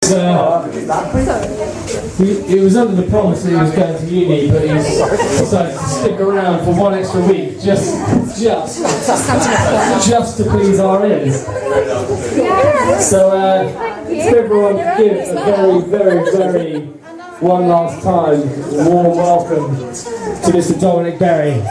He was under the promise that he was going to uni, but he's decided to stick around for one extra week, just to please our ears. So, everyone give a very, one last time, warm welcome to Mr. Dominic Berry.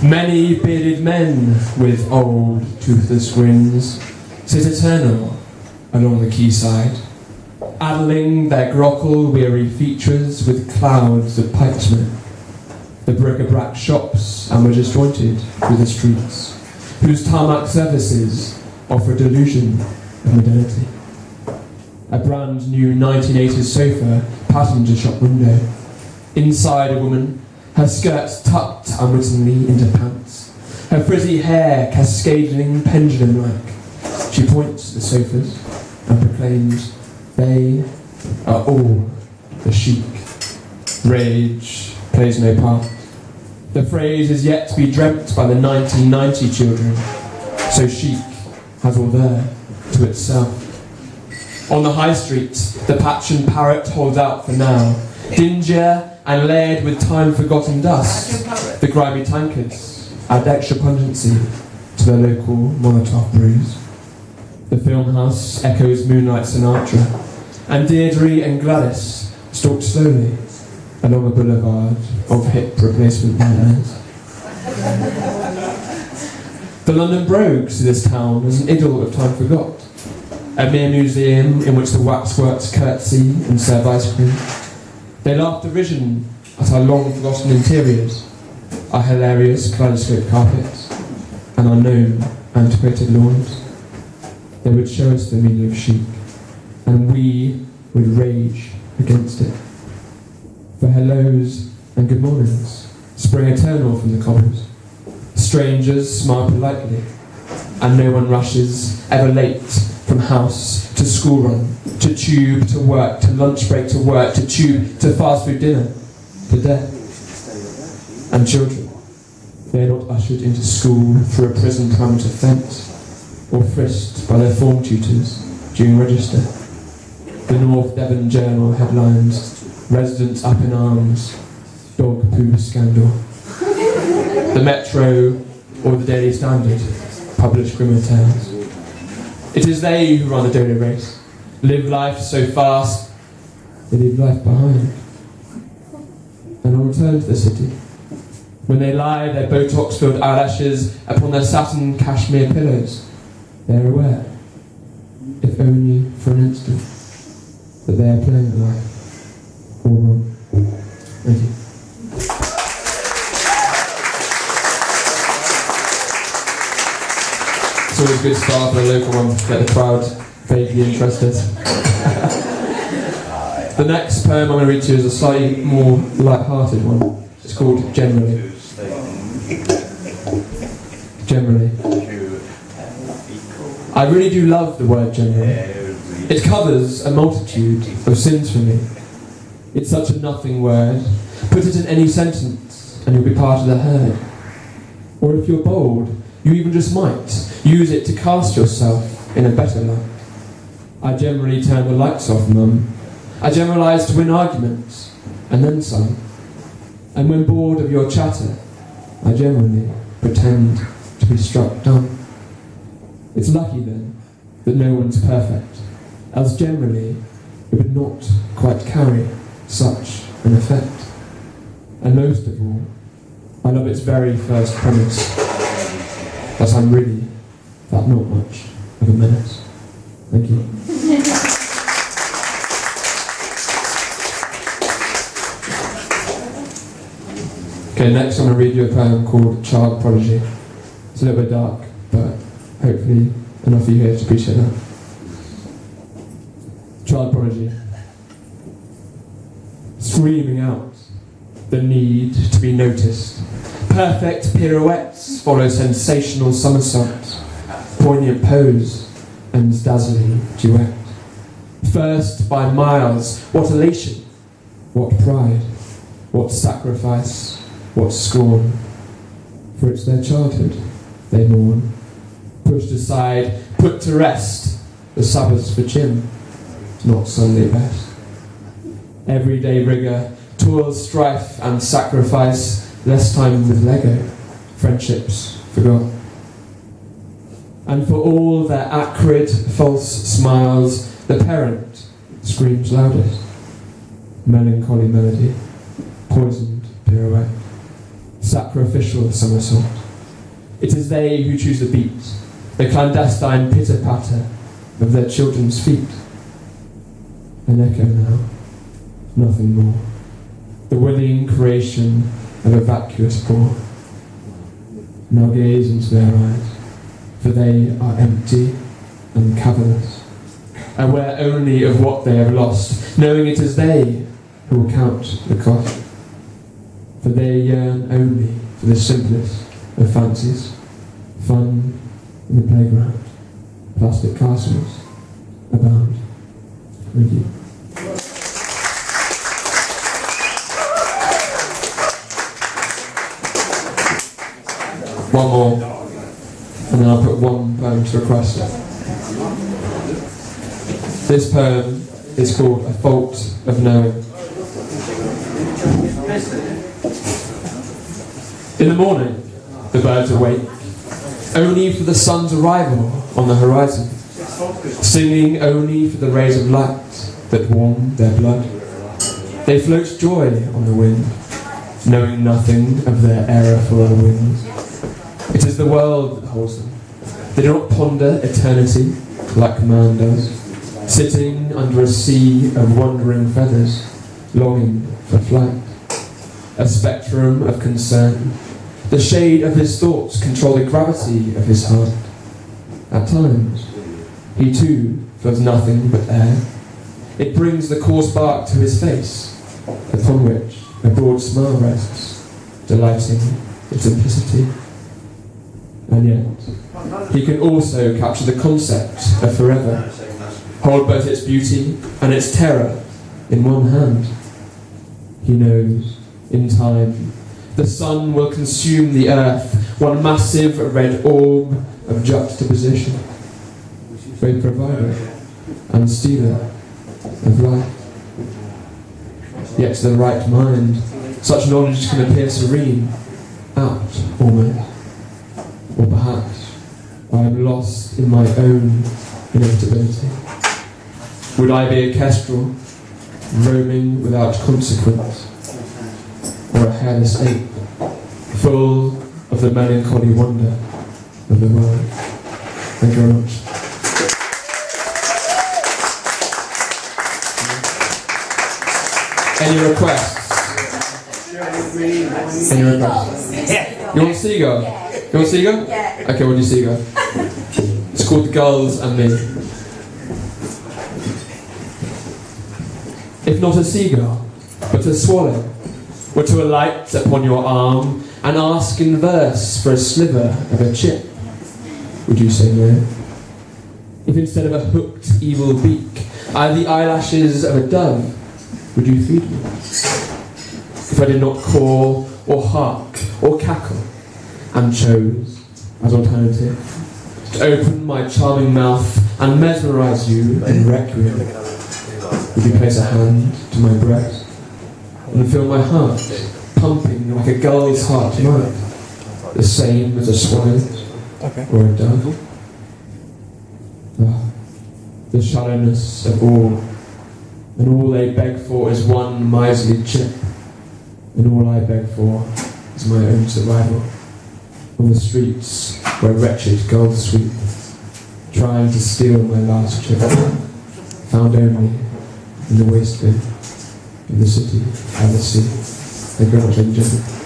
Many bearded men with old, toothless grins sit eternal along the quayside, addling their grockle-weary features with clouds of pipe smoke. The bric-a-brac shops are disjointed through the streets, whose tarmac surfaces offer a delusion of modernity. A brand new 1980s sofa patterns a shop window. Inside a woman, her skirts tucked unwittingly into pants, her frizzy hair cascading pendulum-like. She points to the sofas and proclaims they are all the chic. Rage plays no part. The phrase is yet to be dreamt by the 1990 children, so chic has all there to itself. On the high street, the patch and parrot holds out for now, dingier and layered with time-forgotten dust. The grimy tankards add extra pungency to their local Molotov brews. The film house echoes Moonlight Sinatra, and Deirdre and Gladys stalk slowly along a boulevard of hip replacement banners. The London Brogues see this town as an idyll of time forgot, a mere museum in which the waxworks curtsy and serve ice cream. They laugh derision at our long-forgotten interiors, our hilarious kaleidoscope carpets, and our known antiquated lawns. They would show us the meaning of chic, and we would rage against it. For hellos and good mornings spring eternal from the cobbles. Strangers smile politely, and no one rushes, ever late, from house to school run, to tube to work, to lunch break to work, to tube to fast food dinner, to death. And children, they are not ushered into school through a prison perimeter fence, or frisked by their form tutors during register. The North Devon Journal headlines, residents up in arms, dog poo scandal. The Metro or the Daily Standard publish grimmer tales. It is they who run the daily race, live life so fast, they leave life behind. And on return to the city, when they lie their Botox-filled eyelashes upon their satin cashmere pillows, they are aware, if only for an instant, that they are playing life all wrong. Thank you. It's always a good start for a local one to get the crowd vaguely interested. The next poem I'm going to read to you is a slightly more light-hearted one. It's called Generally. Generally. I really do love the word generally. It covers a multitude of sins for me. It's such a nothing word. Put it in any sentence and you'll be part of the herd. Or if you're bold, you even just might use it to cast yourself in a better light. I generally turn the lights off, Mum. I generalise to win arguments, and then some. And when bored of your chatter, I generally pretend to be struck dumb. It's lucky then that no one's perfect, else generally it would not quite carry such an effect. And most of all, I love its very first premise, that I'm really that not much of a menace. Thank you. Okay, next I'm going to read you a poem called Child Prodigy. It's a little bit dark, but hopefully enough of you here to appreciate that. Child Prodigy. Screaming out the need to be noticed. Perfect pirouettes follow sensational somersaults. Poignant pose and dazzling duet. First by miles, what elation, what pride, what sacrifice, what scorn. For it's their childhood they mourn. Pushed aside, put to rest the Sabbaths for Jim, not Sunday best. Everyday rigour, toil, strife and sacrifice, less time with Lego, friendships forgot. And for all their acrid, false smiles, the parent screams loudest. Melancholy melody, poisoned pirouette, sacrificial somersault. It is they who choose the beat, the clandestine pitter-patter of their children's feet. An echo now, nothing more. The willing creation of a vacuous poor. Now gaze into their eyes, for they are empty and cavernous, aware only of what they have lost, knowing it is they who will count the cost. For they yearn only for the simplest of fancies, fun in the playground, plastic castles abound. Thank you. One more, and then I'll put one poem to request. This poem is called A Fault of Knowing. In the morning, the birds awake, only for the sun's arrival on the horizon, singing only for the rays of light that warm their blood. They float joy on the wind, knowing nothing of their errorful wings. It is the world that holds them. They do not ponder eternity like man does, sitting under a sea of wandering feathers, longing for flight. A spectrum of concern. The shade of his thoughts control the gravity of his heart. At times, he too feels nothing but air. It brings the coarse bark to his face, upon which a broad smile rests, delighting in simplicity. And yet, he can also capture the concept of forever, hold both its beauty and its terror in one hand. He knows, in time, the sun will consume the earth, one massive red orb of juxtaposition, both provider and stealer of life. Yet to the right mind, such knowledge can appear serene, apt almost. Or perhaps I am lost in my own inevitability. Would I be a kestrel, roaming without consequence, or a hairless ape, full of the melancholy wonder of the world? Thank you very much. Any requests? Any requests? You want seagull? You want seagull? Yeah. Okay, we'll do seagull. It's called Gulls and Me. If not a seagull, but a swallow, were to alight upon your arm and ask in verse for a sliver of a chip, would you say no? If instead of a hooked evil beak, I had the eyelashes of a dove, would you feed me? If I did not call, or hark, or cackle, and chose, as alternative, to open my charming mouth and mesmerise you in requiem, would you place a hand to my breast and feel my heart pumping like a gull's heart might, the same as a swallow's or a dove? Ah, the shallowness of all, and all they beg for is one miserly chip, and all I beg for is my own survival on the streets where wretched gulls sweep, trying to steal my last chip, found only in the waste bin of the city and the sea. Thank you very much, ladies and gentlemen.